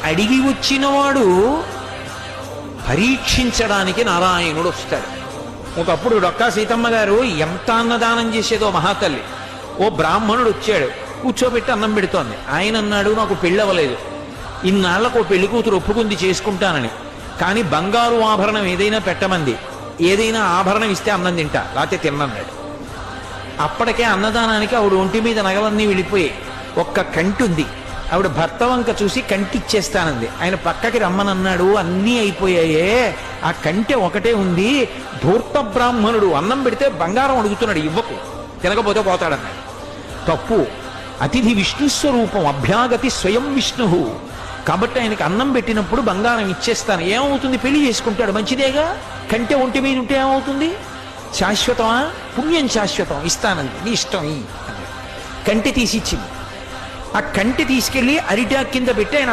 అడిగి వచ్చినవాడు పరీక్షించడానికి నారాయణుడు వస్తాడు. ఒకప్పుడు డొక్కా సీతమ్మ గారు ఎంత అన్నదానం చేసేదో మహాతల్లి. ఓ బ్రాహ్మణుడు వచ్చాడు, కూర్చోబెట్టి అన్నం పెడుతోంది. ఆయన అన్నాడు, నాకు పెళ్ళి అవ్వలేదు, ఇన్నాళ్లకు పెళ్లి కూతురు ఒప్పుకుంది చేసుకుంటానని, కానీ బంగారు ఆభరణం ఏదైనా పెట్టమంది, ఏదైనా ఆభరణం ఇస్తే అన్నం తింటా, లేకపోతే తిన్నన్నాడు. అప్పటికే అన్నదానానికి ఆవిడ ఒంటి మీద నగలన్నీ వెళ్ళిపోయి ఒక్క కంటి ఉంది. ఆవిడ భర్త వంక చూసి కంటి ఇచ్చేస్తానంది. ఆయన పక్కకి రమ్మనన్నాడు, అన్నీ అయిపోయాయే, ఆ కంటె ఒకటే ఉంది. ధూర్త బ్రాహ్మణుడు అన్నం పెడితే బంగారం అడుగుతున్నాడు, ఇవ్వకు, తినకపోతే పోతాడన్నాడు. తప్పు. అతిథి విష్ణుస్వరూపం, అభ్యాగతి స్వయం విష్ణు. కాబట్టి ఆయనకి అన్నం పెట్టినప్పుడు బంగారం ఇచ్చేస్తాను. ఏమవుతుంది, పెళ్లి చేసుకుంటాడు, మంచిదేగా. కంటె ఒంటి మీద ఉంటే ఏమవుతుంది, శాశ్వతమా? పుణ్యం శాశ్వతం, ఇస్తానంది, నీ ఇష్టం ఈ అన్నాడు. కంటె తీసి ఇచ్చింది. ఆ కంటె తీసుకెళ్లి అరిటాక్ కింద పెట్టి ఆయన